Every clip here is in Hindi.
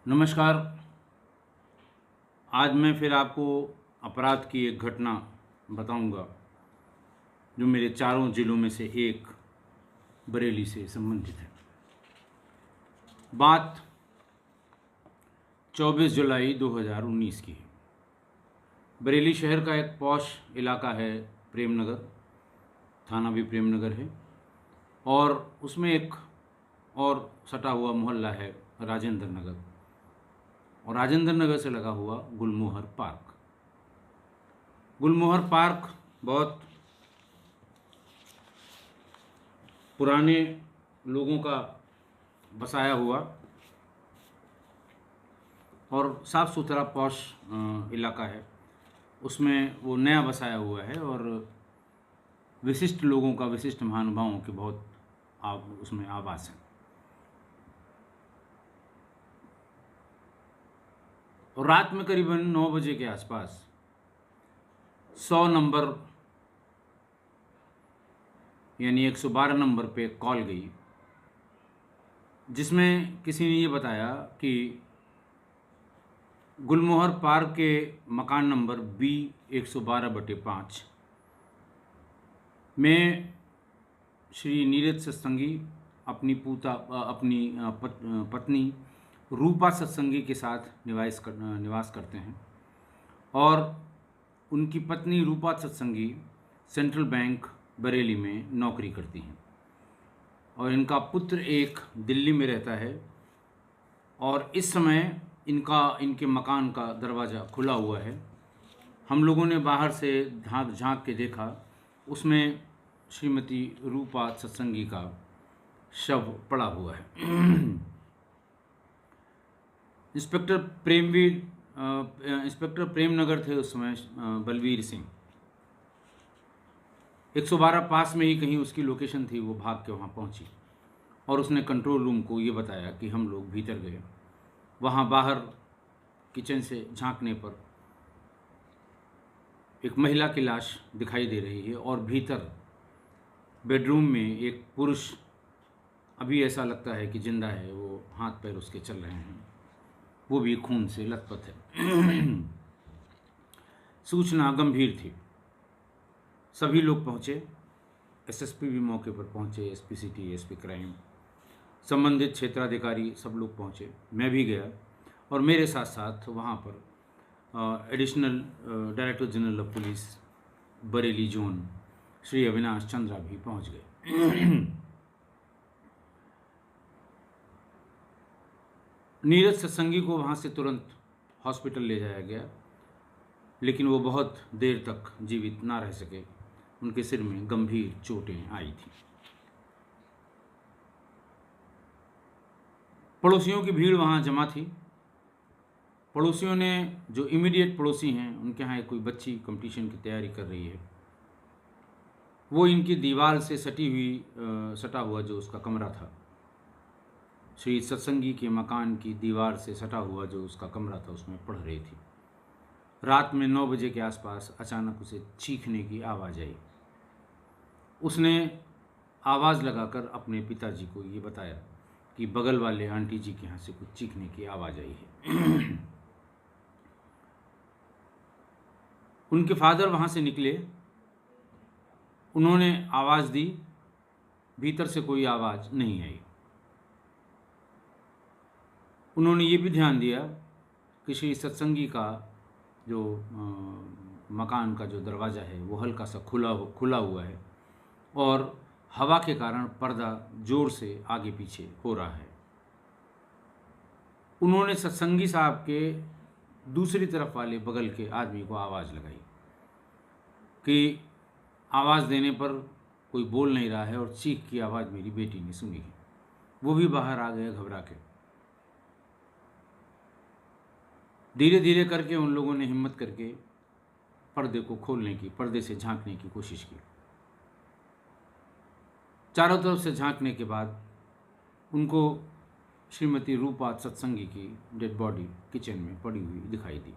नमस्कार। आज मैं फिर आपको अपराध की एक घटना बताऊंगा जो मेरे चारों ज़िलों में से एक बरेली से संबंधित है। बात 24 जुलाई 2019 की है। बरेली शहर का एक पॉश इलाका है, प्रेमनगर। थाना भी प्रेमनगर है और उसमें एक और सटा हुआ मोहल्ला है राजेंद्र नगर, और राजेंद्र नगर से लगा हुआ गुलमोहर पार्क। गुलमोहर पार्क बहुत पुराने लोगों का बसाया हुआ और साफ़ सुथरा पॉश इलाका है। उसमें वो नया बसाया हुआ है और विशिष्ट लोगों का, विशिष्ट महानुभावों के बहुत उसमें आवास है। और रात में करीबन 9 बजे के आसपास 100 नंबर यानी 112 नंबर पे कॉल गई, जिसमें किसी ने ये बताया कि गुलमोहर पार्क के मकान नंबर बी 112/5 में श्री नीरज सत्संगी अपनी पत्नी रूपा सत्संगी के साथ निवास करते हैं और उनकी पत्नी रूपा सत्संगी सेंट्रल बैंक बरेली में नौकरी करती हैं और इनका पुत्र एक दिल्ली में रहता है। और इस समय इनके मकान का दरवाज़ा खुला हुआ है। हम लोगों ने बाहर से झांक के देखा, उसमें श्रीमती रूपा सत्संगी का शव पड़ा हुआ है। इंस्पेक्टर प्रेमनगर थे उस समय, बलवीर सिंह। 112 पास में ही कहीं उसकी लोकेशन थी। वो भाग के वहाँ पहुँची और उसने कंट्रोल रूम को ये बताया कि हम लोग भीतर गए। वहाँ बाहर किचन से झांकने पर एक महिला की लाश दिखाई दे रही है और भीतर बेडरूम में एक पुरुष अभी ऐसा लगता है कि जिंदा है। वो हाथ पैर उसके चल रहे हैं, वो भी खून से लथपथ है। सूचना गंभीर थी। सभी लोग पहुँचे, एसएसपी भी मौके पर पहुँचे, एसपी सिटी, एसपी क्राइम, संबंधित क्षेत्राधिकारी, सब लोग पहुँचे। मैं भी गया और मेरे साथ साथ वहाँ पर additional director general of police Bareilly zone Shri Avinash Chandra भी पहुँच गए। नीरज सत्संगी को वहाँ से तुरंत हॉस्पिटल ले जाया गया, लेकिन वो बहुत देर तक जीवित ना रह सके। उनके सिर में गंभीर चोटें आई थी। पड़ोसियों की भीड़ वहाँ जमा थी। पड़ोसियों ने, जो इमीडिएट पड़ोसी हैं, उनके यहाँ कोई बच्ची कंपटीशन की तैयारी कर रही है, वो इनकी दीवार से सटा हुआ जो उसका कमरा था, श्री सत्संगी के मकान की दीवार से सटा हुआ जो उसका कमरा था, उसमें पढ़ रही थी। रात में 9 बजे के आसपास अचानक उसे चीखने की आवाज़ आई। उसने आवाज़ लगाकर अपने पिताजी को ये बताया कि बगल वाले आंटी जी के यहाँ से कुछ चीखने की आवाज़ आई है। उनके फादर वहाँ से निकले, उन्होंने आवाज़ दी, भीतर से कोई आवाज़ नहीं आई। उन्होंने ये भी ध्यान दिया कि श्री सत्संगी का जो मकान का जो दरवाज़ा है वो हल्का सा खुला हुआ है और हवा के कारण पर्दा ज़ोर से आगे पीछे हो रहा है। उन्होंने सत्संगी साहब के दूसरी तरफ वाले बगल के आदमी को आवाज़ लगाई कि आवाज़ देने पर कोई बोल नहीं रहा है और चीख की आवाज़ मेरी बेटी ने सुनी है। वो भी बाहर आ गए घबरा के। धीरे धीरे करके उन लोगों ने हिम्मत करके पर्दे से झांकने की कोशिश की। चारों तरफ से झांकने के बाद उनको श्रीमती रूपा सत्संगी की डेड बॉडी किचन में पड़ी हुई दिखाई दी।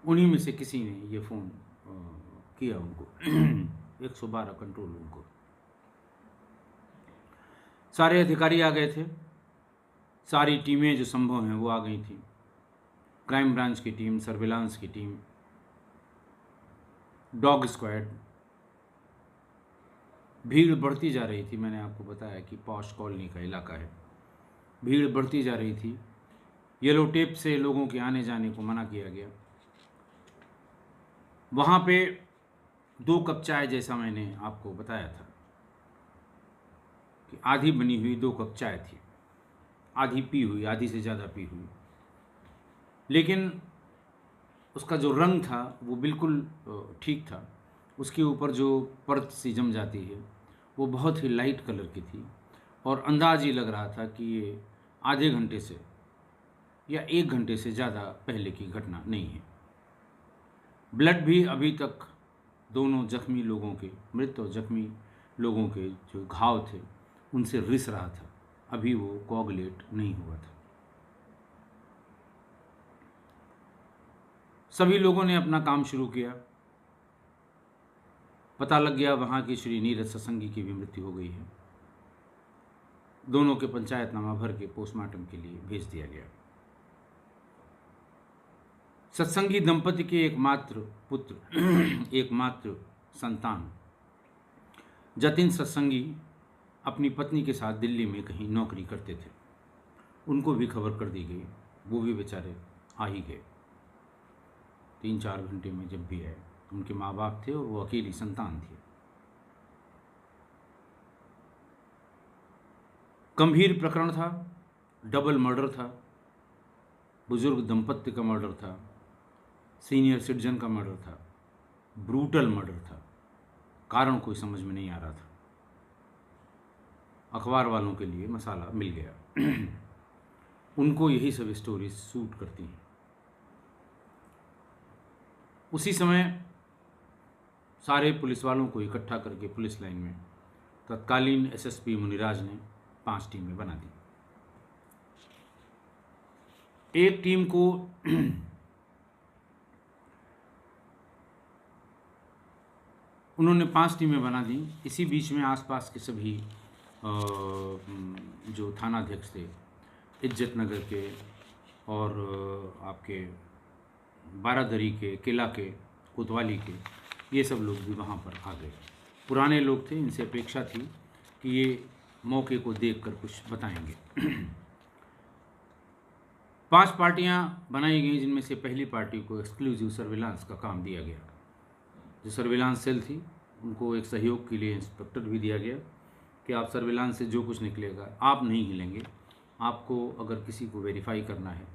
उन्हीं में से किसी ने ये फ़ोन किया उनको, 112 कंट्रोल उनको। सारे अधिकारी आ गए थे, सारी टीमें जो संभव हैं वो आ गई थी। क्राइम ब्रांच की टीम, सर्विलांस की टीम, डॉग स्क्वाड। भीड़ बढ़ती जा रही थी। मैंने आपको बताया कि पॉश कॉलोनी का इलाका है। भीड़ बढ़ती जा रही थी। येलो टेप से लोगों के आने जाने को मना किया गया। वहाँ पे 2 कप चाय, जैसा मैंने आपको बताया था कि आधी बनी हुई 2 कप चाय थी, आधी पी हुई, आधी से ज़्यादा पी हुई, लेकिन उसका जो रंग था वो बिल्कुल ठीक था। उसके ऊपर जो परत सी जम जाती है वो बहुत ही लाइट कलर की थी और अंदाज ये लग रहा था कि ये आधे घंटे से या 1 घंटे से ज़्यादा पहले की घटना नहीं है। ब्लड भी अभी तक दोनों जख्मी लोगों के, मृत और जख्मी लोगों के जो घाव थे उनसे रिस रहा था, अभी वो कोगुलेट नहीं हुआ था। सभी लोगों ने अपना काम शुरू किया। पता लग गया वहाँ की श्री नीरज सत्संगी की भी मृत्यु हो गई है। दोनों के पंचायतनामा भर के पोस्टमार्टम के लिए भेज दिया गया। सत्संगी दंपति के एकमात्र पुत्र एकमात्र संतान जतिन सत्संगी अपनी पत्नी के साथ दिल्ली में कहीं नौकरी करते थे। उनको भी खबर कर दी गई, वो भी बेचारे आ ही गए। 3-4 घंटे में जब भी आए। उनके माँ बाप थे और वो अकेली संतान थी। गंभीर प्रकरण था, डबल मर्डर था, बुजुर्ग दंपत्ति का मर्डर था, सीनियर सिटीजन का मर्डर था, ब्रूटल मर्डर था। कारण कोई समझ में नहीं आ रहा था। अखबार वालों के लिए मसाला मिल गया। उनको यही सब स्टोरीज सूट करती हैं। उसी समय सारे पुलिस वालों को इकट्ठा करके पुलिस लाइन में तत्कालीन एसएसपी मुनिराज ने 5 टीमें बना दी। एक टीम को उन्होंने 5 टीमें बना दी। इसी बीच में आसपास के सभी जो थानाध्यक्ष थे, इज्जत नगर के और आपके बारादरी के, किला के, कोतवाली के, ये सब लोग भी वहाँ पर आ गए। पुराने लोग थे, इनसे अपेक्षा थी कि ये मौके को देखकर कुछ बताएंगे। 5 पार्टियां बनाई गई, जिनमें से पहली पार्टी को एक्सक्लूसिव सर्विलांस का काम दिया गया। जो सर्विलांस सेल थी उनको एक सहयोग के लिए इंस्पेक्टर भी दिया गया कि आप सर्विलांस से जो कुछ निकलेगा आप नहीं हिलेंगे। आपको अगर किसी को वेरीफाई करना है,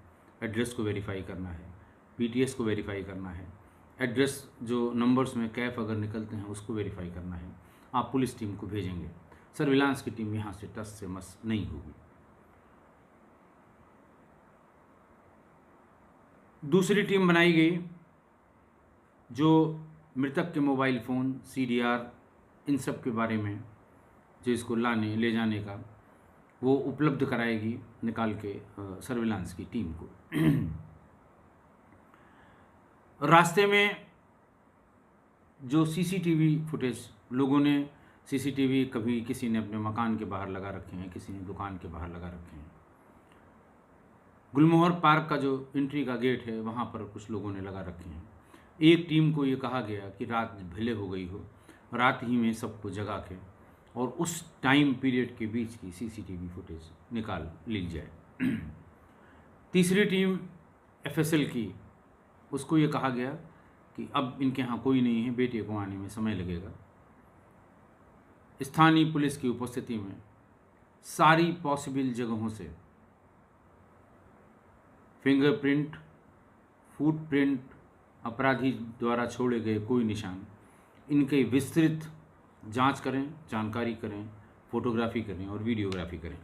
एड्रेस को वेरीफाई करना है, पीटीएस को वेरीफाई करना है, एड्रेस जो नंबर्स में कैफ अगर निकलते हैं उसको वेरीफाई करना है, आप पुलिस टीम को भेजेंगे। सर्विलांस की टीम यहाँ से टस से मस नहीं होगी। दूसरी टीम बनाई गई जो मृतक के मोबाइल फ़ोन, सीडीआर, इन सब के बारे में, जो इसको लाने ले जाने का वो उपलब्ध कराएगी निकाल के सर्विलांस की टीम को। रास्ते में जो सीसीटीवी फुटेज लोगों ने, सीसीटीवी कभी किसी ने अपने मकान के बाहर लगा रखे हैं, किसी ने दुकान के बाहर लगा रखे हैं। गुलमोहर पार्क का जो एंट्री का गेट है वहाँ पर कुछ लोगों ने लगा रखे हैं। एक टीम को ये कहा गया कि रात भले हो गई हो, रात ही में सबको जगा के और उस टाइम पीरियड के बीच की सीसीटीवी फुटेज निकाल ली जाए। तीसरी टीम एफएसएल की, उसको ये कहा गया कि अब इनके यहाँ कोई नहीं है, बेटे को आने में समय लगेगा। स्थानीय पुलिस की उपस्थिति में सारी पॉसिबल जगहों से फिंगरप्रिंट, फुटप्रिंट, अपराधी द्वारा छोड़े गए कोई निशान, इनके विस्तृत जांच करें, जानकारी करें, फोटोग्राफी करें और वीडियोग्राफी करें।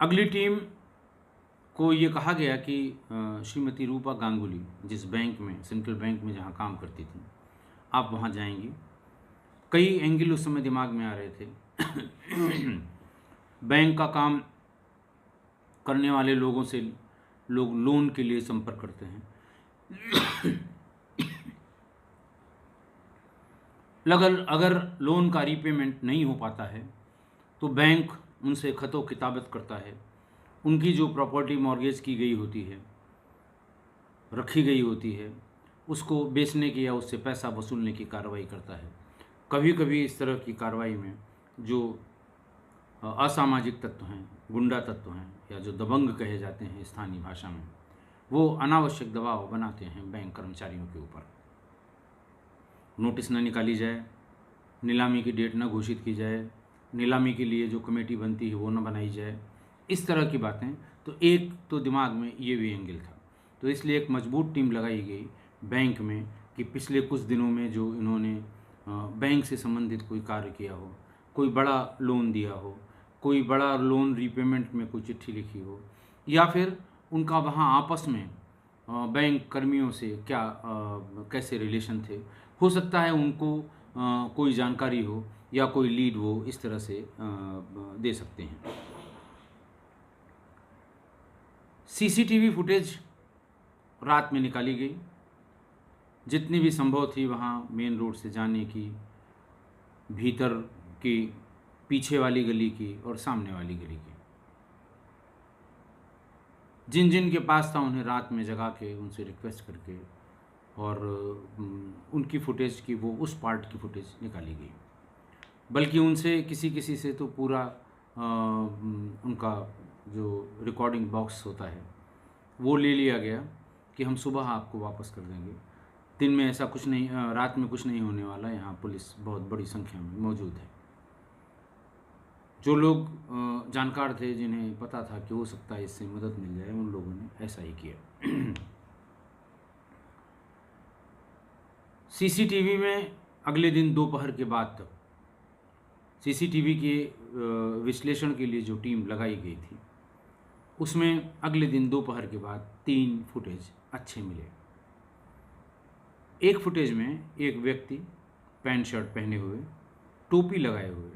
अगली टीम को ये कहा गया कि श्रीमती रूपा गांगुली जिस बैंक में, सेंट्रल बैंक में जहाँ काम करती थी, आप वहाँ जाएंगी। कई एंगल उस समय दिमाग में आ रहे थे। बैंक का काम करने वाले लोगों से लोग लोन के लिए संपर्क करते हैं। अगर लोन का रीपेमेंट नहीं हो पाता है तो बैंक उनसे खतो किताबत करता है, उनकी जो प्रॉपर्टी मॉर्गेज की गई होती है, रखी गई होती है, उसको बेचने की या उससे पैसा वसूलने की कार्रवाई करता है। कभी कभी इस तरह की कार्रवाई में जो असामाजिक तत्व हैं, गुंडा तत्व हैं, या जो दबंग कहे जाते हैं स्थानीय भाषा में, वो अनावश्यक दबाव बनाते हैं बैंक कर्मचारियों के ऊपर। नोटिस न निकाली जाए, नीलामी की डेट न घोषित की जाए, नीलामी के लिए जो कमेटी बनती है वो न बनाई जाए, इस तरह की बातें। तो एक तो दिमाग में ये भी एंगल था, तो इसलिए एक मजबूत टीम लगाई गई बैंक में कि पिछले कुछ दिनों में जो इन्होंने बैंक से संबंधित कोई कार्य किया हो, कोई बड़ा लोन दिया हो, कोई बड़ा लोन रीपेमेंट में कोई चिट्ठी लिखी हो, या फिर उनका वहाँ आपस में बैंक कर्मियों से क्या कैसे रिलेशन थे, हो सकता है उनको कोई जानकारी हो या कोई लीड वो इस तरह से दे सकते हैं। सीसीटीवी फुटेज रात में निकाली गई, जितनी भी संभव थी वहाँ मेन रोड से जाने की, भीतर की, पीछे वाली गली की और सामने वाली गली की। जिन जिन के पास था उन्हें रात में जगा के उनसे रिक्वेस्ट करके और उनकी फुटेज की, वो उस पार्ट की फुटेज निकाली गई। बल्कि उनसे किसी किसी से तो पूरा उनका जो रिकॉर्डिंग बॉक्स होता है वो ले लिया गया कि हम सुबह आपको वापस कर देंगे। दिन में ऐसा कुछ नहीं, रात में कुछ नहीं होने वाला, यहाँ पुलिस बहुत बड़ी संख्या में मौजूद है। जो लोग जानकार थे, जिन्हें पता था कि हो सकता है इससे मदद मिल जाए, उन लोगों ने ऐसा ही किया। सीसीटीवी में अगले दिन दोपहर के बाद तक सीसीटीवी के विश्लेषण के लिए जो टीम लगाई गई थी, उसमें अगले दिन दोपहर के बाद 3 फुटेज अच्छे मिले। एक फुटेज में एक व्यक्ति पैंट शर्ट पहने हुए, टोपी लगाए हुए,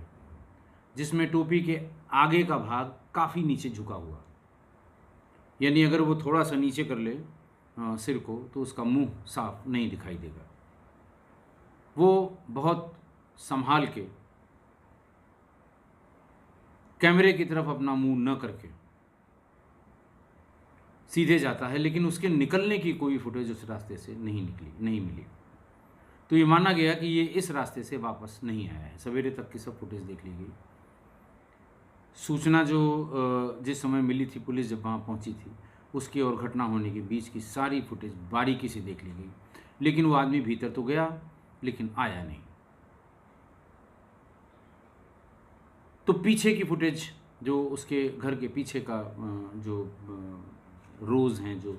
जिसमें टोपी के आगे का भाग काफ़ी नीचे झुका हुआ, यानी अगर वो थोड़ा सा नीचे कर ले सिर को तो उसका मुंह साफ नहीं दिखाई देगा। वो बहुत संभाल के कैमरे की तरफ अपना मुंह न करके सीधे जाता है, लेकिन उसके निकलने की कोई फुटेज उस रास्ते से नहीं मिली। तो ये माना गया कि ये इस रास्ते से वापस नहीं आया है। सवेरे तक की सब फुटेज देख ली गई। सूचना जो जिस समय मिली थी, पुलिस जब वहाँ पहुँची थी, उसकी और घटना होने के बीच की सारी फुटेज बारीकी से देख ली गई, लेकिन वो आदमी भीतर तो गया लेकिन आया नहीं। तो पीछे की फुटेज, जो उसके घर के पीछे का जो रोज़ हैं, जो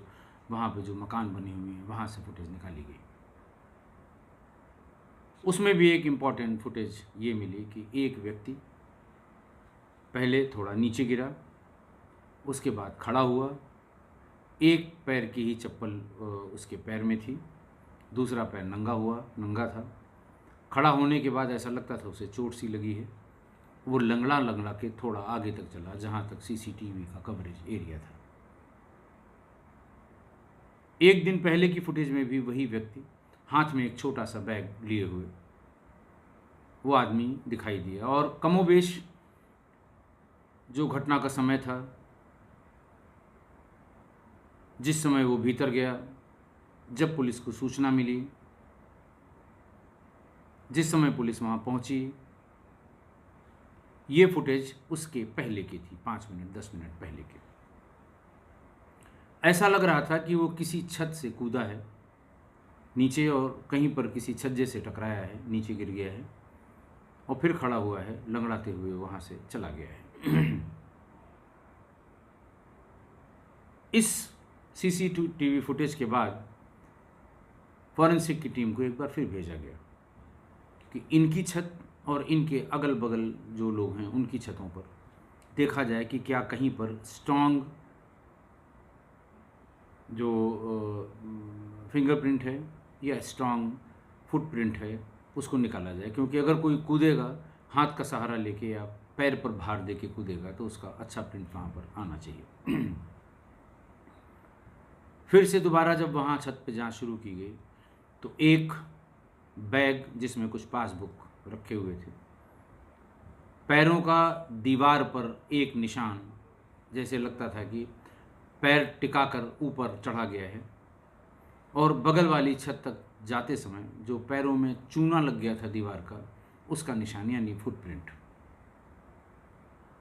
वहाँ पे जो मकान बने हुए हैं, वहाँ से फुटेज निकाली गई। उसमें भी एक इम्पॉर्टेंट फुटेज ये मिली कि एक व्यक्ति पहले थोड़ा नीचे गिरा, उसके बाद खड़ा हुआ, एक पैर की ही चप्पल उसके पैर में थी, दूसरा पैर नंगा था। खड़ा होने के बाद ऐसा लगता था उसे चोट सी लगी है। वो लंगड़ा के थोड़ा आगे तक चला, जहाँ तक सीसीटीवी का कवरेज एरिया था। एक दिन पहले की फुटेज में भी वही व्यक्ति हाथ में एक छोटा सा बैग लिए हुए वो आदमी दिखाई दिया, और कमोबेश जो घटना का समय था, जिस समय वो भीतर गया, जब पुलिस को सूचना मिली, जिस समय पुलिस वहाँ पहुँची, ये फुटेज उसके पहले की थी, 5 मिनट 10 मिनट पहले की। ऐसा लग रहा था कि वो किसी छत से कूदा है नीचे, और कहीं पर किसी छज्जे से टकराया है, नीचे गिर गया है और फिर खड़ा हुआ है, लंगड़ाते हुए वहाँ से चला गया है। इस सीसीटीवी फुटेज के बाद फॉरेंसिक की टीम को एक बार फिर भेजा गया कि इनकी छत और इनके अगल बगल जो लोग हैं उनकी छतों पर देखा जाए कि क्या कहीं पर स्ट्रॉन्ग जो फिंगरप्रिंट है या स्ट्रॉन्ग फुटप्रिंट है उसको निकाला जाए, क्योंकि अगर कोई कूदेगा हाथ का सहारा लेके या पैर पर भार दे के कूदेगा तो उसका अच्छा प्रिंट वहाँ पर आना चाहिए। फिर से दोबारा जब वहाँ छत पे जांच शुरू की गई तो एक बैग जिसमें कुछ पासबुक रखे हुए थे पैरों का दीवार पर एक निशान, जैसे लगता था कि पैर टिकाकर ऊपर चढ़ा गया है, और बगल वाली छत तक जाते समय जो पैरों में चूना लग गया था दीवार का, उसका निशान यानी फुटप्रिंट।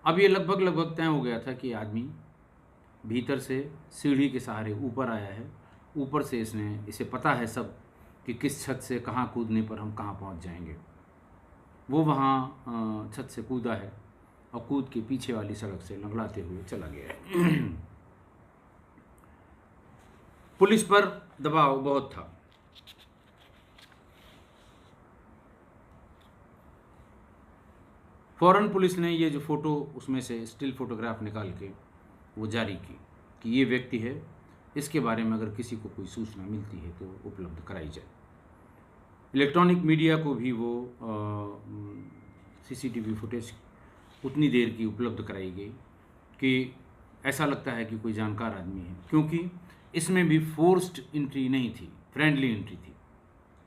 अब ये लगभग तय हो गया था कि आदमी भीतर से सीढ़ी के सहारे ऊपर आया है। ऊपर से इसे पता है सब कि किस छत से कहाँ कूदने पर हम कहाँ पहुँच जाएंगे। वो वहाँ छत से कूदा है और कूद के पीछे वाली सड़क से लंगड़ाते हुए चला गया है। पुलिस पर दबाव बहुत था। फौरन पुलिस ने ये जो फ़ोटो, उसमें से स्टिल फ़ोटोग्राफ निकाल के वो जारी की कि ये व्यक्ति है, इसके बारे में अगर किसी को कोई सूचना मिलती है तो उपलब्ध कराई जाए। इलेक्ट्रॉनिक मीडिया को भी वो सीसीटीवी फुटेज उतनी देर की उपलब्ध कराई गई कि ऐसा लगता है कि कोई जानकार आदमी है, क्योंकि इसमें भी फोर्स्ड एंट्री नहीं थी, फ्रेंडली एंट्री थी।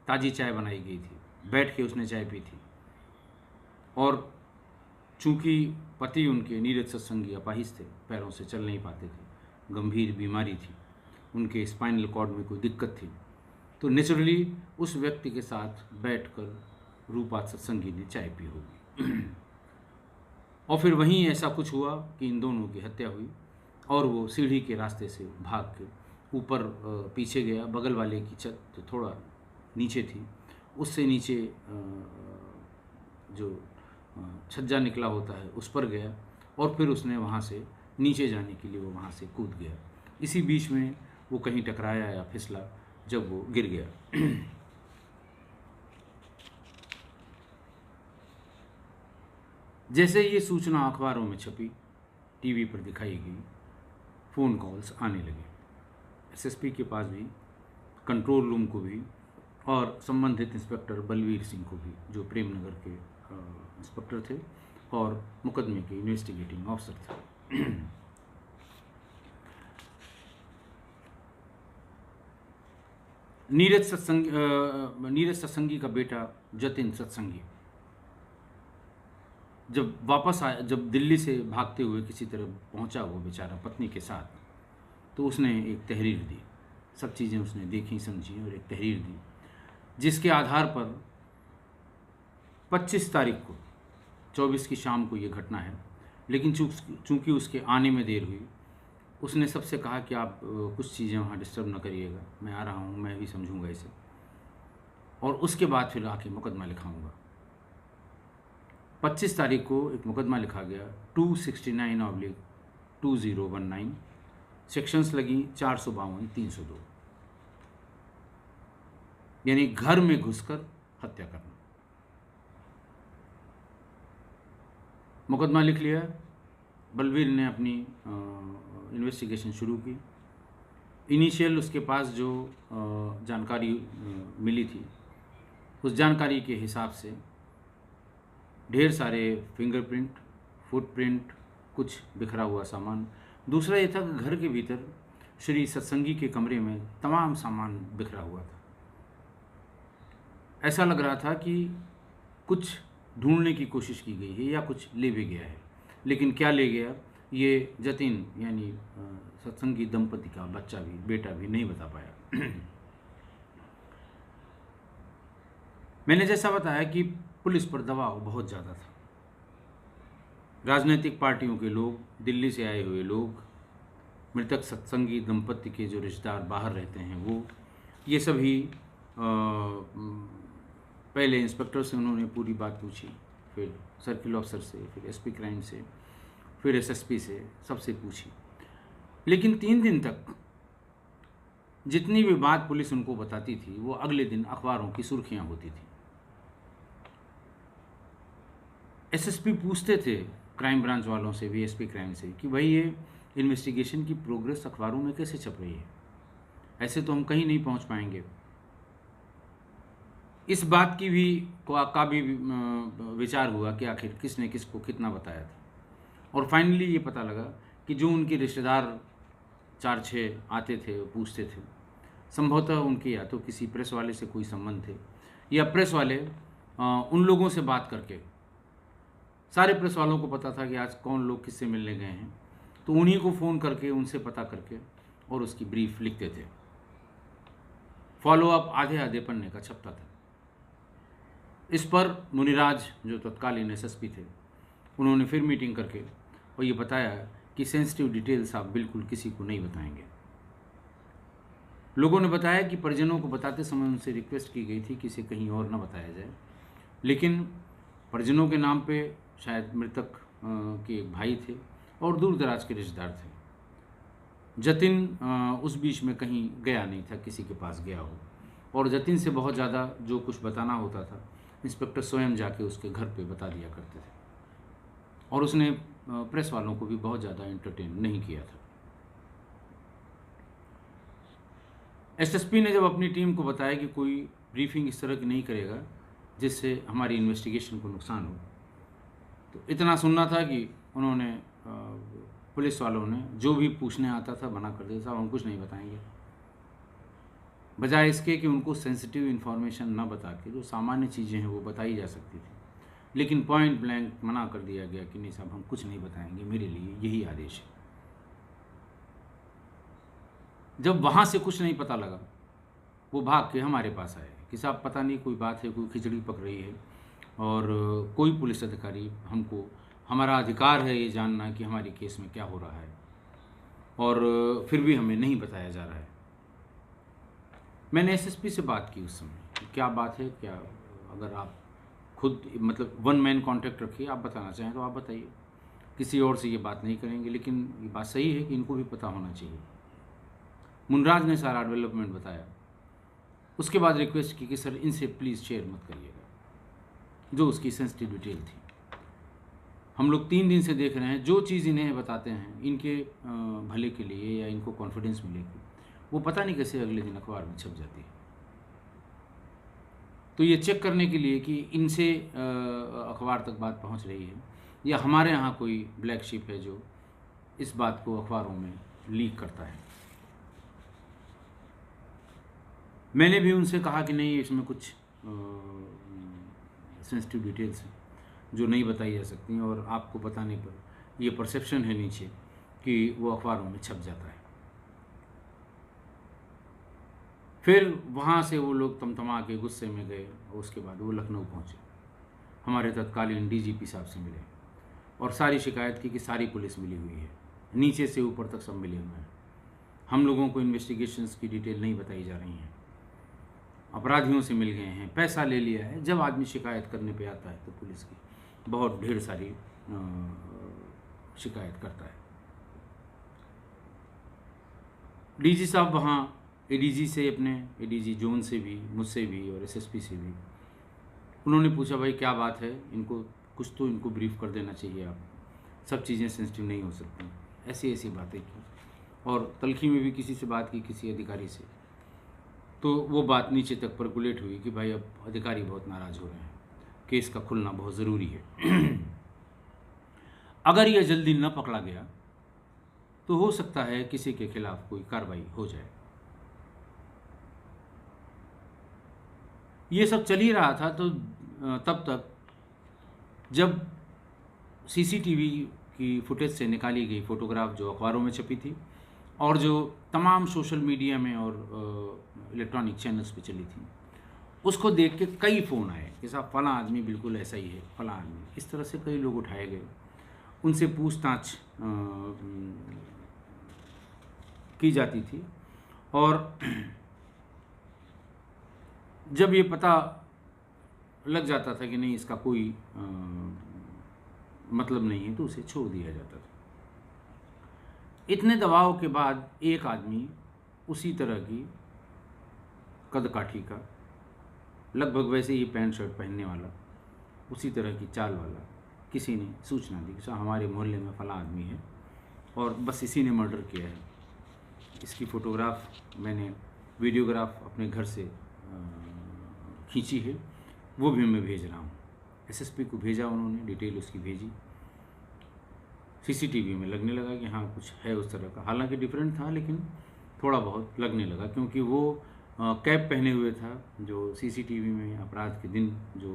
ताज़ी चाय बनाई गई थी, बैठ के उसने चाय पी थी, और चूँकि पति उनके नीरज सत्संगी अपाहिज थे, पैरों से चल नहीं पाते थे, गंभीर बीमारी थी, उनके स्पाइनल कॉर्ड में कोई दिक्कत थी, तो नेचुरली उस व्यक्ति के साथ बैठकर रूपा सत्संगी ने चाय पी होगी। और फिर वहीं ऐसा कुछ हुआ कि इन दोनों की हत्या हुई, और वो सीढ़ी के रास्ते से भाग के ऊपर पीछे गया। बगल वाले की छत तो थोड़ा नीचे थी, उससे नीचे जो छज्जा निकला होता है उस पर गया, और फिर उसने वहाँ से नीचे जाने के लिए वो वहाँ से कूद गया। इसी बीच में वो कहीं टकराया या फिसला जब वो गिर गया। जैसे ये सूचना अखबारों में छपी, टीवी पर दिखाई गई, फ़ोन कॉल्स आने लगे। एसएसपी के पास भी, कंट्रोल रूम को भी, और संबंधित इंस्पेक्टर बलवीर सिंह को भी, जो प्रेमनगर के इंस्पेक्टर थे और मुकदमे के इन्वेस्टिगेटिंग ऑफिसर थे। नीरज सत्संगी का बेटा जतिन सत्संगी जब वापस आया, जब दिल्ली से भागते हुए किसी तरह पहुंचा वो बेचारा पत्नी के साथ, तो उसने एक तहरीर दी। सब चीज़ें उसने देखी समझी और एक तहरीर दी, जिसके आधार पर 25 तारीख को, 24 की शाम को ये घटना है, लेकिन चूँकि उसके आने में देर हुई, उसने सबसे कहा कि आप कुछ चीज़ें वहाँ डिस्टर्ब न करिएगा, मैं आ रहा हूँ, मैं भी समझूंगा इसे, और उसके बाद फिर आके मुकदमा लिखाऊंगा। 25 तारीख को एक मुकदमा लिखा गया, 269/2019, सेक्शंस लगी 452, 302, यानी घर में घुसकर हत्या करना। मुकदमा लिख लिया, बलवीर ने अपनी इन्वेस्टिगेशन शुरू की। इनिशियल उसके पास जो जानकारी मिली थी, उस जानकारी के हिसाब से ढेर सारे फिंगरप्रिंट, फुटप्रिंट, कुछ बिखरा हुआ सामान। दूसरा ये था कि घर के भीतर श्री सत्संगी के कमरे में तमाम सामान बिखरा हुआ था। ऐसा लग रहा था कि कुछ ढूंढने की कोशिश की गई है या कुछ ले भी गया है, लेकिन क्या ले गया ये जतिन यानी सत्संगी दंपति का बेटा भी नहीं बता पाया। मैंने जैसा बताया कि पुलिस पर दबाव बहुत ज़्यादा था। राजनीतिक पार्टियों के लोग, दिल्ली से आए हुए लोग, मृतक सत्संगी दंपति के जो रिश्तेदार बाहर रहते हैं वो, ये सभी पहले इंस्पेक्टर से उन्होंने पूरी बात पूछी, फिर सर्किल ऑफिसर से, फिर एसपी क्राइम से, फिर एसएसपी से, सबसे पूछी। लेकिन 3 दिन तक जितनी भी बात पुलिस उनको बताती थी, वो अगले दिन अखबारों की सुर्खियां होती थी। एसएसपी पूछते थे क्राइम ब्रांच वालों से भी, एसपी क्राइम से, कि भाई ये इन्वेस्टिगेशन की प्रोग्रेस अखबारों में कैसे छप रही है, ऐसे तो हम कहीं नहीं पहुंच पाएंगे। इस बात की भी का भी विचार हुआ कि आखिर किसने किसको कितना बताया था, और फाइनली ये पता लगा कि जो उनके रिश्तेदार 4-6 आते थे, पूछते थे, संभवतः उनके या तो किसी प्रेस वाले से कोई संबंध थे, या प्रेस वाले उन लोगों से बात करके सारे प्रेस वालों को पता था कि आज कौन लोग किससे मिलने गए हैं, तो उन्हीं को फ़ोन करके उनसे पता करके और उसकी ब्रीफ लिखते थे। फॉलोअप आधे आधे पन्ने का छपता था। इस पर मुनिराज जो तत्कालीन एसएसपी थे, उन्होंने फिर मीटिंग करके और ये बताया कि सेंसिटिव डिटेल्स आप बिल्कुल किसी को नहीं बताएंगे। लोगों ने बताया कि परिजनों को बताते समय उनसे रिक्वेस्ट की गई थी कि इसे कहीं और न बताया जाए, लेकिन परिजनों के नाम पे शायद मृतक के एक भाई थे और दूर दराज के रिश्तेदार थे। जतिन उस बीच में कहीं गया नहीं था, किसी के पास गया हो, और जतिन से बहुत ज़्यादा जो कुछ बताना होता था इंस्पेक्टर स्वयं जाके उसके घर पे बता दिया करते थे, और उसने प्रेस वालों को भी बहुत ज़्यादा एंटरटेन नहीं किया था। एसएसपी ने जब अपनी टीम को बताया कि कोई ब्रीफिंग इस तरह की नहीं करेगा जिससे हमारी इन्वेस्टिगेशन को नुकसान हो, तो इतना सुनना था कि उन्होंने पुलिस वालों ने जो भी पूछने आता था मना कर दिया था, हम कुछ नहीं बताएंगे, बजाय इसके कि उनको सेंसिटिव इन्फॉर्मेशन न बता के जो सामान्य चीज़ें हैं वो बताई जा सकती थी। लेकिन पॉइंट ब्लैंक मना कर दिया गया कि नहीं साहब, हम कुछ नहीं बताएंगे, मेरे लिए यही आदेश है। जब वहाँ से कुछ नहीं पता लगा, वो भाग के हमारे पास आए कि साहब पता नहीं कोई बात है, कोई खिचड़ी पक रही है, और कोई पुलिस अधिकारी हमको, हमारा अधिकार है ये जानना कि हमारी केस में क्या हो रहा है, और फिर भी हमें नहीं बताया जा रहा है। मैंने एसएसपी से बात की उस समय, क्या बात है, क्या अगर आप खुद मतलब वन मैन कॉन्टैक्ट रखिए, आप बताना चाहें तो आप बताइए, किसी और से ये बात नहीं करेंगे। लेकिन ये बात सही है कि इनको भी पता होना चाहिए। मुनराज ने सारा डेवलपमेंट बताया। उसके बाद रिक्वेस्ट की कि सर इनसे प्लीज़ शेयर मत करिएगा, जो उसकी सेंसिटिव डिटेल थी। हम लोग 3 दिन से देख रहे हैं, जो चीज़ इन्हें बताते हैं इनके भले के लिए या इनको कॉन्फिडेंस मिलेगी, वो पता नहीं कैसे अगले दिन अखबार में छप जाती है। तो ये चेक करने के लिए कि इनसे अखबार तक बात पहुंच रही है या हमारे यहाँ कोई ब्लैक शिप है जो इस बात को अखबारों में लीक करता है। मैंने भी उनसे कहा कि नहीं, इसमें कुछ सेंसिटिव डिटेल्स हैं जो नहीं बताई जा सकती हैं, और आपको बताने पर ये परसेप्शन है नीचे कि वो अखबारों में छप जाता है। फिर वहाँ से वो लोग तमतमा के गुस्से में गए, और उसके बाद वो लखनऊ पहुँचे, हमारे तत्कालीन डीजीपी साहब से मिले और सारी शिकायत की कि सारी पुलिस मिली हुई है, नीचे से ऊपर तक सब मिले हुए हैं, हम लोगों को इन्वेस्टिगेशंस की डिटेल नहीं बताई जा रही हैं, अपराधियों से मिल गए हैं, पैसा ले लिया है। जब आदमी शिकायत करने पे आता है तो पुलिस की बहुत ढेर सारी शिकायत करता है। डीजी साहब वहाँ एडीजी से, अपने एडीजी जोन से भी, मुझसे भी और एसएसपी से भी, उन्होंने पूछा भाई क्या बात है, इनको कुछ तो इनको ब्रीफ कर देना चाहिए, आप सब चीज़ें सेंसिटिव नहीं हो सकती, ऐसी ऐसी बातें की। और तलखी में भी किसी से बात की, किसी अधिकारी से, तो वो बात नीचे तक परकुलेट हुई कि भाई अब अधिकारी बहुत नाराज़ हो रहे हैं, केस का खुलना बहुत ज़रूरी है। अगर यह जल्दी न पकड़ा गया तो हो सकता है किसी के खिलाफ कोई कार्रवाई हो जाए। ये सब चल ही रहा था। तो तब तक जब सीसीटीवी की फुटेज से निकाली गई फ़ोटोग्राफ जो अखबारों में छपी थी और जो तमाम सोशल मीडिया में और इलेक्ट्रॉनिक चैनल्स पे चली थी, उसको देख के कई फ़ोन आए कि साहब फ़लाँ आदमी बिल्कुल ऐसा ही है, फ़लाँ आदमी, इस तरह से कई लोग उठाए गए। उनसे पूछताछ की जाती थी, और जब ये पता लग जाता था कि नहीं इसका कोई मतलब नहीं है तो उसे छोड़ दिया जाता था। इतने दबाव के बाद एक आदमी उसी तरह की कद काठी का, लगभग वैसे ही पैंट शर्ट पहनने वाला, उसी तरह की चाल वाला, किसी ने सूचना दी कि हमारे मोहल्ले में फला आदमी है और बस इसी ने मर्डर किया है। इसकी फ़ोटोग्राफ मैंने, वीडियोग्राफ अपने घर से खींची है, वो भी मैं भेज रहा हूँ। एसएसपी को भेजा, उन्होंने डिटेल उसकी भेजी। सीसीटीवी में लगने लगा कि हाँ कुछ है उस तरह का, हालांकि डिफरेंट था लेकिन थोड़ा बहुत लगने लगा, क्योंकि वो कैप पहने हुए था जो सीसीटीवी में अपराध के दिन जो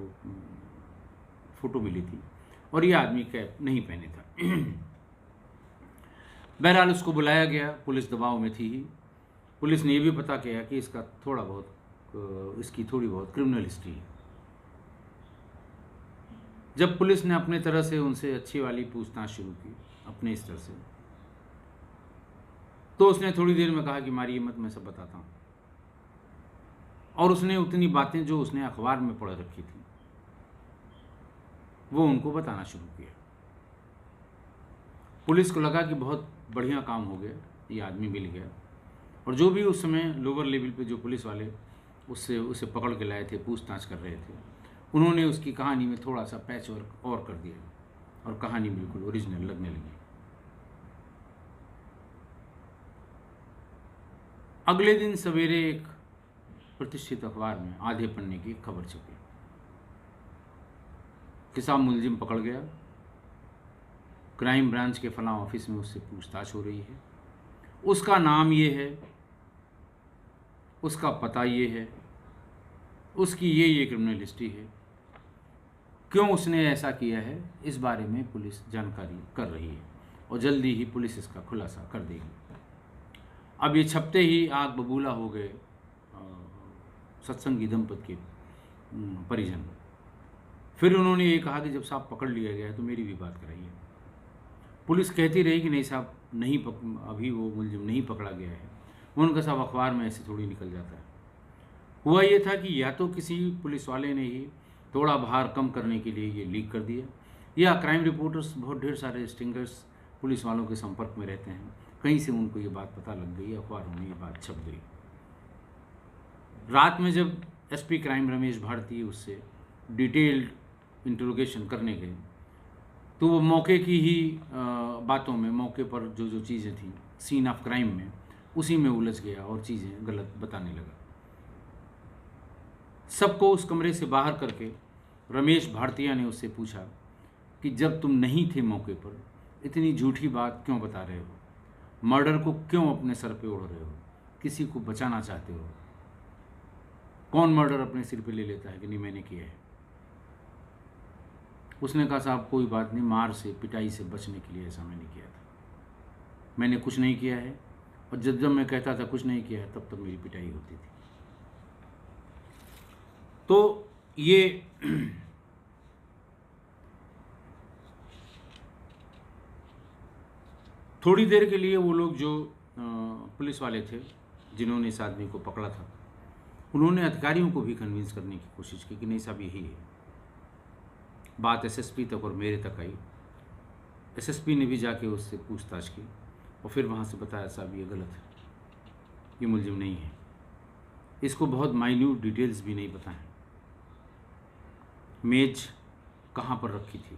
फ़ोटो मिली थी और ये आदमी कैप नहीं पहने था। बहरहाल उसको बुलाया गया, पुलिस दबाव में थी ही। पुलिस ने ये भी पता किया कि इसकी थोड़ी बहुत क्रिमिनल हिस्ट्री है। जब पुलिस ने अपने तरह से उनसे अच्छी वाली पूछताछ शुरू की अपने स्तर से, तो उसने थोड़ी देर में कहा कि मारिए मत, मैं सब बताता हूँ। और उसने उतनी बातें जो उसने अखबार में पढ़ रखी थी वो उनको बताना शुरू किया। पुलिस को लगा कि बहुत बढ़िया काम हो गया, ये आदमी मिल गया। और जो भी उस समय लोअर लेवल पे जो पुलिस वाले उसे पकड़ के लाए थे, पूछताछ कर रहे थे, उन्होंने उसकी कहानी में थोड़ा सा पैच वर्क और कर दिया और कहानी बिल्कुल ओरिजिनल लगने लगी। अगले दिन सवेरे एक प्रतिष्ठित अखबार में आधे पन्ने की खबर छपी कि साहब मुलजिम पकड़ गया, क्राइम ब्रांच के फलां ऑफिस में उससे पूछताछ हो रही है, उसका नाम ये है, उसका पता ये है, उसकी ये क्रिमिनल हिस्ट्री है, क्यों उसने ऐसा किया है इस बारे में पुलिस जानकारी कर रही है और जल्दी ही पुलिस इसका खुलासा कर देगी। अब ये छपते ही आग बबूला हो गए सत्संगी दंपति के परिजन। फिर उन्होंने ये कहा कि जब साहब पकड़ लिया गया है तो मेरी भी बात कराइए। पुलिस कहती रही कि नहीं साहब, अभी वो मुलजिम नहीं पकड़ा गया है। उनका साहब अखबार में ऐसे थोड़ी निकल जाता है। हुआ ये था कि या तो किसी पुलिस वाले ने ही थोड़ा भार कम करने के लिए ये लीक कर दिया, या क्राइम रिपोर्टर्स बहुत ढेर सारे स्टिंगर्स पुलिस वालों के संपर्क में रहते हैं, कहीं से उनको ये बात पता लग गई, अखबारों में ये बात छप गई। रात में जब एसपी क्राइम रमेश भारती उससे डिटेल्ड इंटरोगेशन करने गए तो वो मौके की ही बातों में, मौके पर जो चीज़ें थी सीन ऑफ क्राइम में, उसी में उलझ गया और चीज़ें गलत बताने लगा। सबको उस कमरे से बाहर करके रमेश भारतीया ने उससे पूछा कि जब तुम नहीं थे मौके पर इतनी झूठी बात क्यों बता रहे हो, मर्डर को क्यों अपने सर पे ओढ़ रहे हो, किसी को बचाना चाहते हो? कौन मर्डर अपने सिर पे ले लेता है कि नहीं मैंने किया है? उसने कहा साहब कोई बात नहीं, मार से पिटाई से बचने के लिए ऐसा मैंने किया था, मैंने कुछ नहीं किया है, और जब मैं कहता था कुछ नहीं किया है तब मेरी पिटाई होती थी। तो ये थोड़ी देर के लिए वो लोग जो पुलिस वाले थे जिन्होंने इस आदमी को पकड़ा था, उन्होंने अधिकारियों को भी कन्विंस करने की कोशिश की कि नहीं साहब यही है। बात एसएसपी तक और मेरे तक आई। एसएसपी ने भी जाके उससे पूछताछ की और फिर वहाँ से बताया साहब ये गलत है, ये मुलजिम नहीं है। इसको बहुत माइन्यूट डिटेल्स भी नहीं पता है, मेज कहाँ पर रखी थी,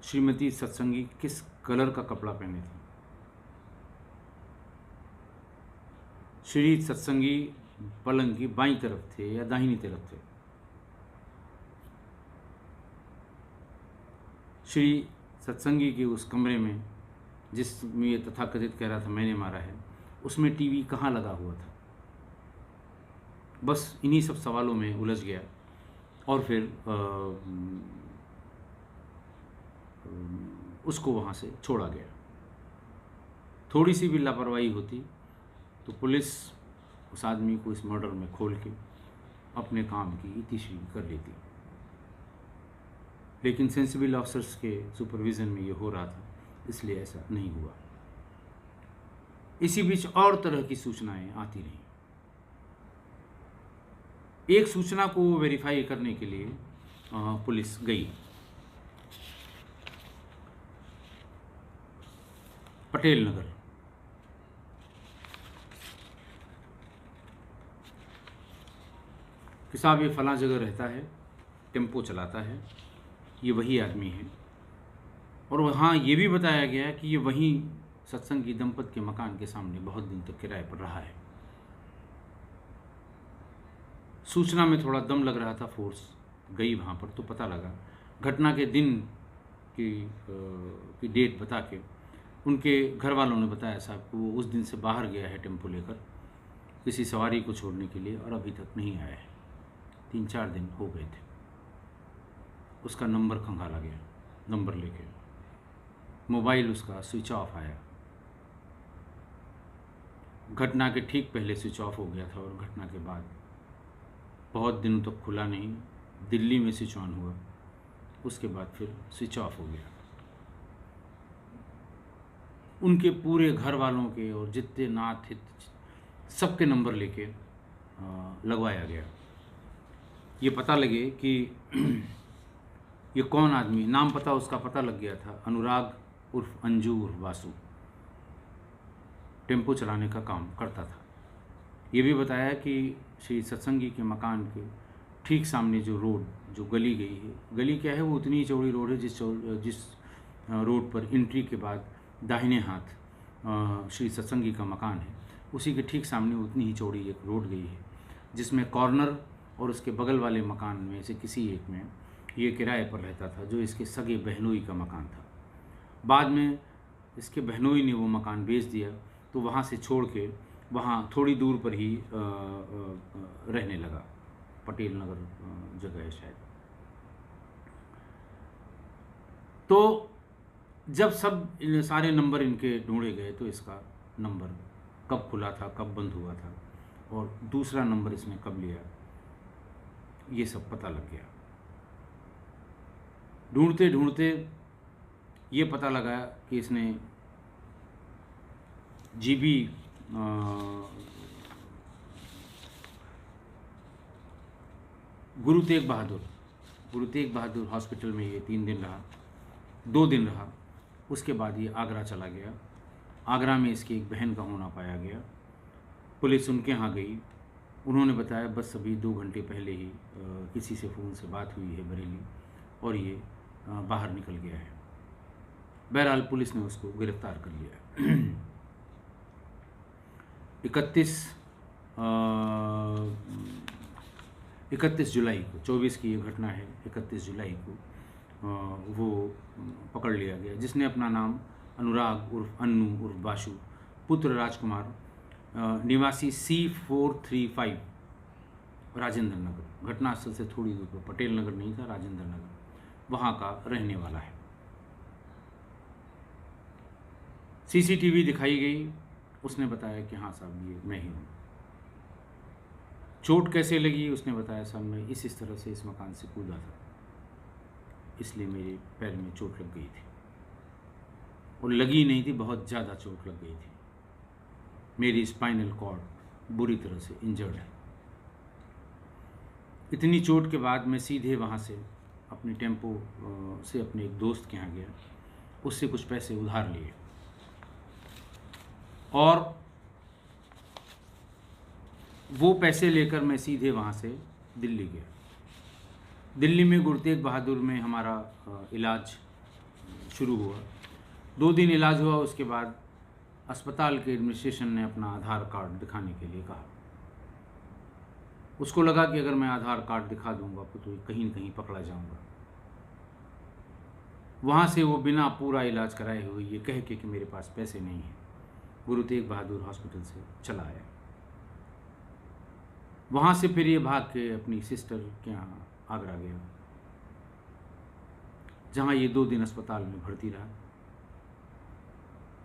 श्रीमती सत्संगी किस कलर का कपड़ा पहने थे, श्री सत्संगी पलंग की बाईं तरफ थे या दाहिनी तरफ थे, श्री सत्संगी के उस कमरे में जिसमें ये तथाकथित कह रहा था मैंने मारा है, उसमें टीवी कहाँ लगा हुआ था। बस इन्हीं सब सवालों में उलझ गया और फिर उसको वहाँ से छोड़ा गया। थोड़ी सी भी लापरवाही होती तो पुलिस उस आदमी को इस मर्डर में खोल के अपने काम की इतिश्री कर लेती, लेकिन सेंसिबल ऑफिसर्स के सुपरविज़न में ये हो रहा था, इसलिए ऐसा नहीं हुआ। इसी बीच और तरह की सूचनाएं आती रहीं। एक सूचना को वेरीफाई करने के लिए पुलिस गई पटेल नगर। कि साहब ये फलां जगह रहता है, टेम्पो चलाता है, ये वही आदमी है। और वहाँ ये भी बताया गया कि ये वहीं सत्संगी दंपति के मकान के सामने बहुत दिन तक किराए पर रहा है। सूचना में थोड़ा दम लग रहा था, फोर्स गई वहाँ पर तो पता लगा, घटना के दिन की डेट बता के उनके घर वालों ने बताया साहब को वो उस दिन से बाहर गया है टेम्पो लेकर किसी सवारी को छोड़ने के लिए और अभी तक नहीं आया है, 3-4 दिन हो गए थे। उसका नंबर खंगाला गया। नंबर लेके मोबाइल उसका स्विच ऑफ आया। घटना के ठीक पहले स्विच ऑफ हो गया था और घटना के बाद बहुत दिनों तक खुला नहीं, दिल्ली में स्विच ऑन हुआ, उसके बाद फिर स्विच ऑफ हो गया। उनके पूरे घर वालों के और जितने नाथ हित सबके नंबर लेके लगवाया गया। ये पता लगे कि ये कौन आदमी, नाम पता उसका पता लग गया था, अनुराग उर्फ अंजू उर्फ वासु, टेम्पो चलाने का काम करता था। ये भी बताया कि श्री सत्संगी के मकान के ठीक सामने जो रोड, जो गली गई है, गली क्या है, वो उतनी ही चौड़ी रोड है जिस रोड पर एंट्री के बाद दाहिने हाथ श्री सत्संगी का मकान है, उसी के ठीक सामने उतनी ही चौड़ी एक रोड गई है, जिसमें कॉर्नर और उसके बगल वाले मकान में से किसी एक में ये किराए पर रहता था, जो इसके सगे बहनोई का मकान था। बाद में इसके बहनोई ने वो मकान बेच दिया, तो वहाँ से छोड़ के वहाँ थोड़ी दूर पर ही रहने लगा। पटेल नगर जगह है शायद। तो जब सब सारे नंबर इनके ढूंढे गए तो इसका नंबर कब खुला था, कब बंद हुआ था और दूसरा नंबर इसने कब लिया, ये सब पता लग गया। ढूंढते ढूंढते ये पता लगा कि इसने जीबी गुरु तेग बहादुर हॉस्पिटल में ये 2 दिन रहा। उसके बाद ये आगरा चला गया। आगरा में इसकी एक बहन का होना पाया गया। पुलिस उनके यहाँ गई। उन्होंने बताया बस अभी 2 घंटे पहले ही किसी से फ़ोन से बात हुई है बरेली और ये बाहर निकल गया है। बहरहाल पुलिस ने उसको गिरफ्तार कर लिया। 31 जुलाई को, 24 की ये घटना है, 31 जुलाई को वो पकड़ लिया गया, जिसने अपना नाम अनुराग उर्फ अन्नू उर्फ बाशु, पुत्र राजकुमार, निवासी C435 राजेंद्र नगर, घटनास्थल से थोड़ी दूर पर, पटेल नगर नहीं था, राजेंद्र नगर, वहाँ का रहने वाला है। CCTV दिखाई गई। उसने बताया कि हाँ साहब ये मैं ही हूँ। चोट कैसे लगी उसने बताया, साहब मैं इस तरह से इस मकान से कूदा था, इसलिए मेरे पैर में चोट लग गई थी, और लगी नहीं थी, बहुत ज़्यादा चोट लग गई थी। मेरी स्पाइनल कॉर्ड बुरी तरह से इंजर्ड है। इतनी चोट के बाद मैं सीधे वहाँ से अपने टेम्पो से अपने एक दोस्त के यहाँ गया, उससे कुछ पैसे उधार लिए और वो पैसे लेकर मैं सीधे वहाँ से दिल्ली गया। दिल्ली में गुरु तेग बहादुर में हमारा इलाज शुरू हुआ। 2 दिन इलाज हुआ। उसके बाद अस्पताल के एडमिनिस्ट्रेशन ने अपना आधार कार्ड दिखाने के लिए कहा। उसको लगा कि अगर मैं आधार कार्ड दिखा दूंगा तो कहीं न कहीं पकड़ा जाऊंगा। वहाँ से वो बिना पूरा इलाज कराए हुए ये कह के कि मेरे पास पैसे नहीं हैं, गुरु तेग बहादुर हॉस्पिटल से चला आया। वहाँ से फिर ये भाग के अपनी सिस्टर के यहाँ आगरा गया, जहाँ ये 2 दिन अस्पताल में भर्ती रहा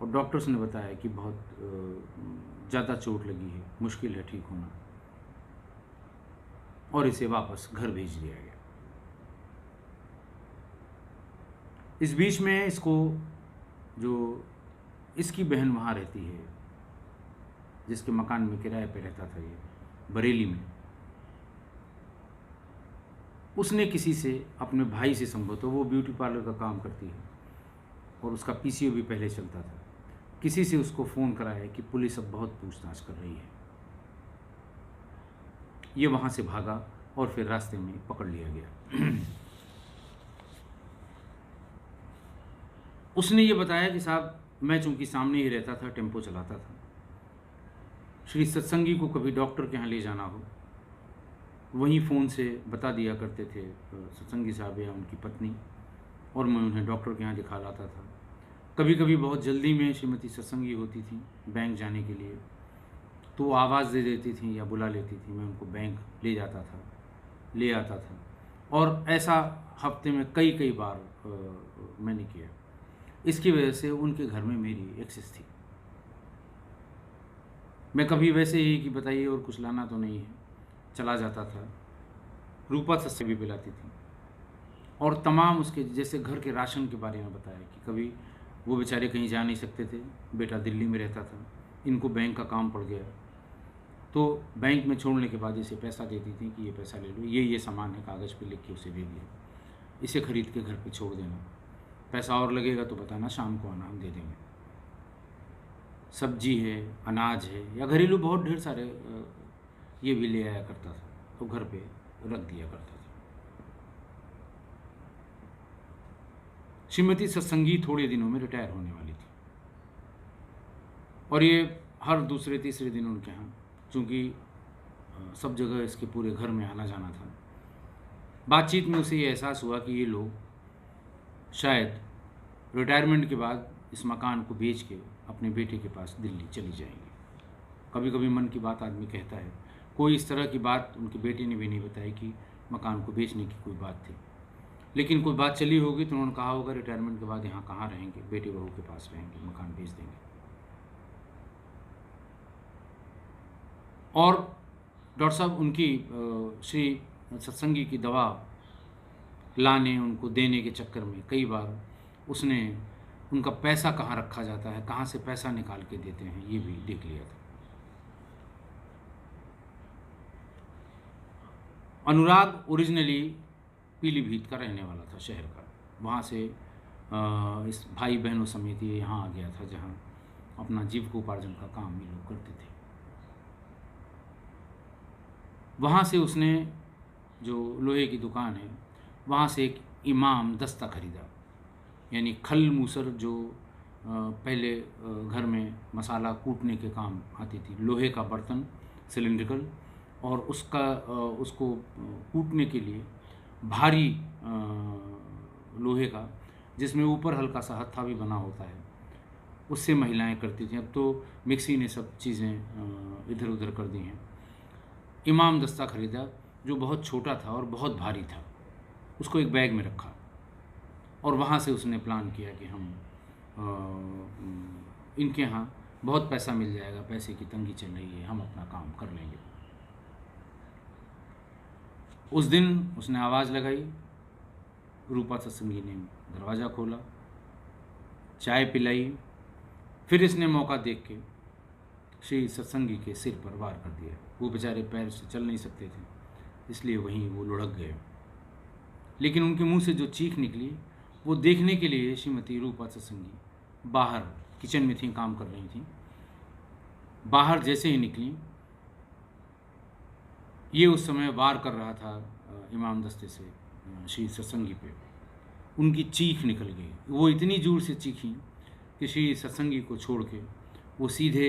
और डॉक्टर्स ने बताया कि बहुत ज़्यादा चोट लगी है, मुश्किल है ठीक होना, और इसे वापस घर भेज दिया गया। इस बीच में इसको, जो इसकी बहन वहाँ रहती है, जिसके मकान में किराए पे रहता था ये बरेली में, उसने किसी से, अपने भाई से संभवतः, वो ब्यूटी पार्लर का काम करती है और उसका PCO भी पहले चलता था, किसी से उसको फ़ोन कराया कि पुलिस अब बहुत पूछताछ कर रही है। ये वहाँ से भागा और फिर रास्ते में पकड़ लिया गया। उसने ये बताया कि साहब मैं चूँकि सामने ही रहता था, टेम्पो चलाता था, श्री सत्संगी को कभी डॉक्टर के यहाँ ले जाना हो, वहीं फ़ोन से बता दिया करते थे सत्संगी साहब या उनकी पत्नी, और मैं उन्हें डॉक्टर के यहाँ दिखा लाता था। कभी कभी बहुत जल्दी में श्रीमती सत्संगी होती थी बैंक जाने के लिए, तो वो आवाज़ दे देती थी या बुला लेती थी, मैं उनको बैंक ले जाता था, ले आता था। और ऐसा हफ्ते में कई कई बार मैंने किया। इसकी वजह से उनके घर में मेरी एक्सेस थी। मैं कभी वैसे ही कि बताइए और कुछ लाना तो नहीं है, चला जाता था। रूपा सस्ते भी पिलाती थी और तमाम उसके जैसे घर के राशन के बारे में बताया कि कभी वो बेचारे कहीं जा नहीं सकते थे, बेटा दिल्ली में रहता था, इनको बैंक का काम पड़ गया तो बैंक में छोड़ने के बाद इसे पैसा देती थी कि ये पैसा ले लो, ये सामान है, कागज़ पे लिख के उसे दे दिया, इसे ख़रीद के घर पे छोड़ देना, पैसा और लगेगा तो बताना, शाम को आना, हम दे देंगे। सब्जी है, अनाज है या घरेलू बहुत ढेर सारे ये भी ले आया करता था तो घर पे रख दिया करता था। श्रीमती सत्संगी थोड़े दिनों में रिटायर होने वाली थी और ये हर दूसरे तीसरे दिन उनके यहाँ, चूँकि सब जगह इसके पूरे घर में आना जाना था, बातचीत में उसे ये एहसास हुआ कि ये लोग शायद रिटायरमेंट के बाद इस मकान को बेच के अपने बेटे के पास दिल्ली चली जाएंगे। कभी कभी मन की बात आदमी कहता है, कोई इस तरह की बात उनके बेटे ने भी नहीं बताई कि मकान को बेचने की कोई बात थी, लेकिन कोई बात चली होगी तो उन्होंने कहा होगा रिटायरमेंट के बाद यहाँ कहाँ रहेंगे, बेटे बहू के पास रहेंगे, मकान बेच देंगे। और डॉक्टर साहब उनकी श्री सत्संगी की दवा लाने उनको देने के चक्कर में कई बार उसने उनका पैसा कहाँ रखा जाता है, कहाँ से पैसा निकाल के देते हैं, ये भी देख लिया था। अनुराग ओरिजिनली पीलीभीत का रहने वाला था, शहर का। वहाँ से इस भाई बहनों समेत ये यहाँ आ गया था जहाँ अपना जीविकोपार्जन का काम ये लोग करते थे। वहाँ से उसने जो लोहे की दुकान है वहाँ से एक इमाम दस्ता खरीदा, यानी खल मूसर जो पहले घर में मसाला कूटने के काम आती थी, लोहे का बर्तन सिलिंड्रिकल, और उसको कूटने के लिए भारी लोहे का जिसमें ऊपर हल्का सा हत्था भी बना होता है, उससे महिलाएं करती थीं। अब तो मिक्सी ने सब चीज़ें इधर उधर कर दी हैं। इमाम दस्ता खरीदा जो बहुत छोटा था और बहुत भारी था, उसको एक बैग में रखा और वहाँ से उसने प्लान किया कि हम इनके यहाँ बहुत पैसा मिल जाएगा, पैसे की तंगी चल रही है, हम अपना काम कर लेंगे। उस दिन उसने आवाज़ लगाई, रूपा सत्संगी ने दरवाज़ा खोला, चाय पिलाई, फिर इसने मौका देख के श्री सत्संगी के सिर पर वार कर दिया। वो बेचारे पैर से चल नहीं सकते थे, इसलिए वहीं वो लुढ़क गए। लेकिन उनके मुंह से जो चीख निकली वो देखने के लिए श्रीमती रूपा सत्संगी बाहर किचन में थी, काम कर रही थी। बाहर जैसे ही निकली, ये उस समय वार कर रहा था इमाम दस्ते से श्री सत्संगी पे, उनकी चीख निकल गई। वो इतनी जोर से चीखी कि श्री सत्संगी को छोड़ के वो सीधे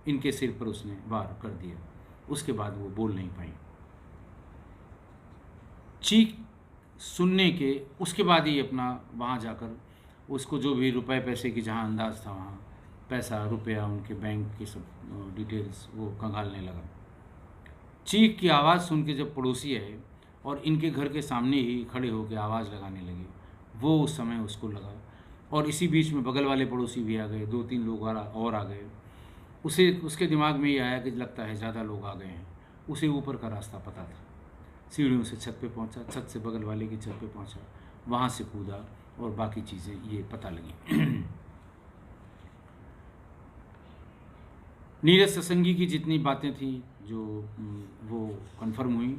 इनके सिर पर उसने वार कर दिया। उसके बाद वो बोल नहीं पाई। चीख सुनने के उसके बाद ही अपना वहाँ जाकर उसको जो भी रुपए पैसे की जहाँ अंदाज़ था वहाँ पैसा रुपया उनके बैंक की सब डिटेल्स वो खंगालने लगा। चीख की आवाज़ सुन के जब पड़ोसी आए और इनके घर के सामने ही खड़े होकर आवाज़ लगाने लगे, वो उस समय उसको लगा। और इसी बीच में बगल वाले पड़ोसी भी आ गए, 2-3 लोग और आ गए। उसके दिमाग में ये आया कि लगता है ज़्यादा लोग आ गए हैं। उसे ऊपर का रास्ता पता था, सीढ़ियों से छत पे पहुंचा, छत से बगल वाले की छत पे पहुंचा, वहाँ से कूदा और बाकी चीज़ें ये पता लगी। नीरज सत्संगी की जितनी बातें थी जो वो कंफर्म हुई,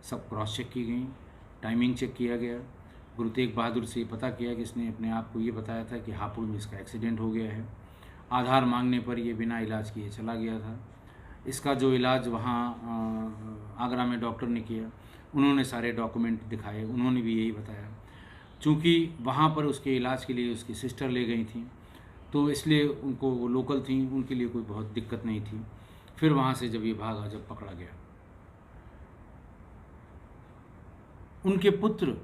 सब क्रॉस चेक की गई, टाइमिंग चेक किया गया। गुरु तेग बहादुर से पता किया कि इसने अपने आप को ये बताया था कि हापुड़ में इसका एक्सीडेंट हो गया है। आधार मांगने पर ये बिना इलाज किए चला गया था। इसका जो इलाज वहाँ आगरा में डॉक्टर ने किया, उन्होंने सारे डॉक्यूमेंट दिखाए, उन्होंने भी यही बताया। चूँकि वहाँ पर उसके इलाज के लिए उसकी सिस्टर ले गई थी तो इसलिए उनको वो लोकल थी, उनके लिए कोई बहुत दिक्कत नहीं थी। फिर वहाँ से जब ये भागा, जब पकड़ा गया, उनके पुत्र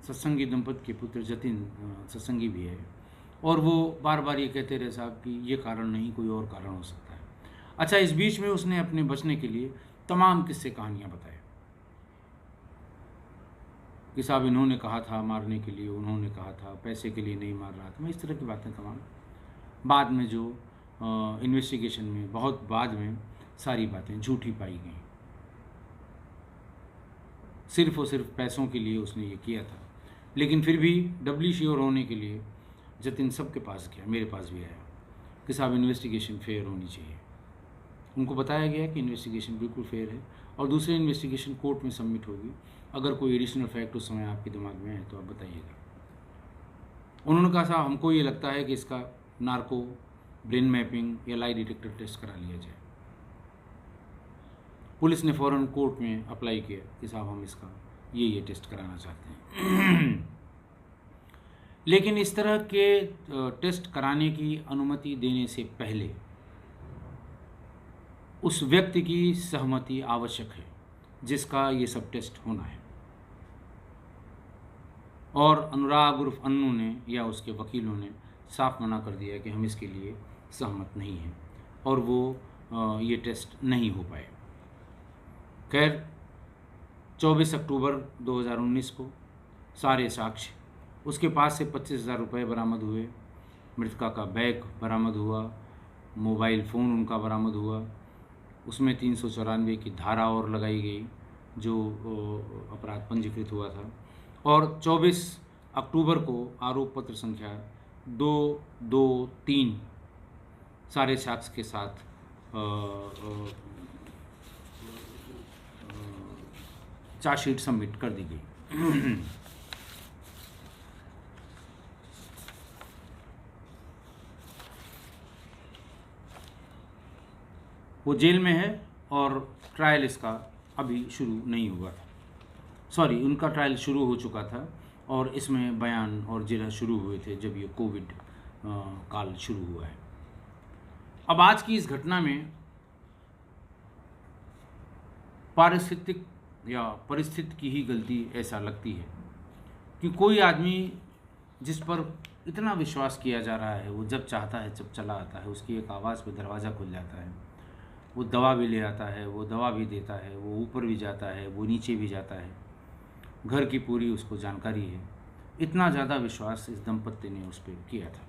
सत्संगी दंपति के पुत्र जतिन सत्संगी भी है और वो बार बार ये कहते रहे साहब कि ये कारण नहीं, कोई और कारण हो सकता है। अच्छा, इस बीच में उसने अपने बचने के लिए तमाम किस्से कहानियाँ बताए। कि साहब इन्होंने कहा था मारने के लिए, उन्होंने कहा था, पैसे के लिए नहीं मार रहा था। मैं इस तरह की बातें तमाम बाद में जो इन्वेस्टिगेशन में बहुत बाद में सारी बातें झूठी पाई गई। सिर्फ़ और सिर्फ पैसों के लिए उसने ये किया था। लेकिन फिर भी डबली श्योर होने के लिए जतिन सबके पास गया, मेरे पास भी आया कि साहब इन्वेस्टिगेशन फेयर होनी चाहिए। उनको बताया गया कि इन्वेस्टिगेशन बिल्कुल फेयर है और दूसरी इन्वेस्टिगेशन कोर्ट में सबमिट होगी। अगर कोई एडिशनल फैक्ट उस समय आपके दिमाग में है तो आप बताइएगा। उन्होंने कहा साहब हमको ये लगता है कि इसका नार्को, ब्रेन मैपिंग या लाई डिटेक्टर टेस्ट करा लिया जाए। पुलिस ने फ़ौरन कोर्ट में अप्लाई किया कि साहब हम इसका ये टेस्ट कराना चाहते हैं। लेकिन इस तरह के टेस्ट कराने की अनुमति देने से पहले उस व्यक्ति की सहमति आवश्यक है जिसका ये सब टेस्ट होना है। और अनुराग उर्फ अन्नू ने या उसके वकीलों ने साफ मना कर दिया कि हम इसके लिए सहमत नहीं हैं और वो ये टेस्ट नहीं हो पाए। खैर 24 अक्टूबर 2019 को सारे साक्ष्य, उसके पास से 25,000 रुपये बरामद हुए, मृतका का बैग बरामद हुआ, मोबाइल फ़ोन उनका बरामद हुआ, उसमें 394 की धारा और लगाई गई जो अपराध पंजीकृत हुआ था। और 24 अक्टूबर को आरोप पत्र संख्या 223 सारे साक्ष्य के साथ चार्जशीट सबमिट कर दी गई। वो जेल में है और ट्रायल इसका अभी शुरू नहीं हुआ था। सॉरी, उनका ट्रायल शुरू हो चुका था और इसमें बयान और जिरह शुरू हुए थे जब ये कोविड काल शुरू हुआ है। अब आज की इस घटना में पारिस्थितिक या परिस्थिति की ही गलती ऐसा लगती है कि कोई आदमी जिस पर इतना विश्वास किया जा रहा है, वो जब चाहता है जब चला आता है, उसकी एक आवाज़ पे दरवाज़ा खुल जाता है, वो दवा भी ले आता है, वो दवा भी देता है, वो ऊपर भी जाता है, वो नीचे भी जाता है, घर की पूरी उसको जानकारी है। इतना ज़्यादा विश्वास इस दंपत्ति ने उस पर किया था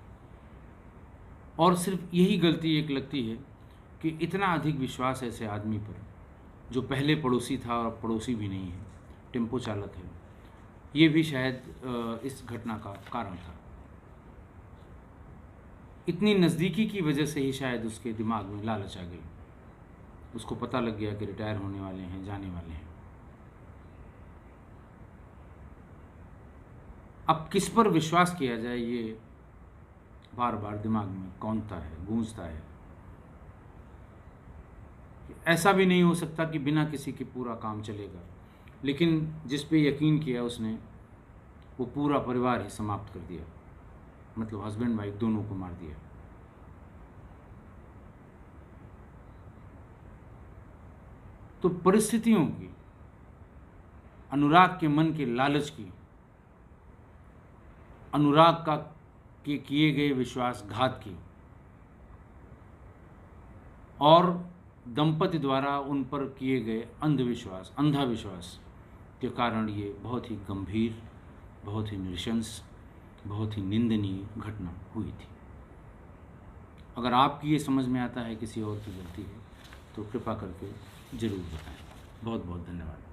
और सिर्फ यही गलती एक लगती है कि इतना अधिक विश्वास ऐसे आदमी पर जो पहले पड़ोसी था और पड़ोसी भी नहीं है, टेम्पो चालक है, ये भी शायद इस घटना का कारण था। इतनी नज़दीकी की वजह से ही शायद उसके दिमाग में लालच आ गई। उसको पता लग गया कि रिटायर होने वाले हैं, जाने वाले हैं। अब किस पर विश्वास किया जाए, ये बार बार दिमाग में कौंधता है, गूंजता है। ऐसा भी नहीं हो सकता कि बिना किसी के पूरा काम चलेगा, लेकिन जिस पे यकीन किया उसने, वो पूरा परिवार ही समाप्त कर दिया। मतलब हस्बैंड वाइफ दोनों को मार दिया। तो परिस्थितियों की, अनुराग के मन के लालच की, अनुराग का के किए गए विश्वासघात की और दंपति द्वारा उन पर किए गए अंधाविश्वास के कारण ये बहुत ही गंभीर, बहुत ही नृशंस, बहुत ही निंदनीय घटना हुई थी। अगर आपकी ये समझ में आता है किसी और की गलती है तो कृपा करके ज़रूर बताएं। बहुत बहुत धन्यवाद।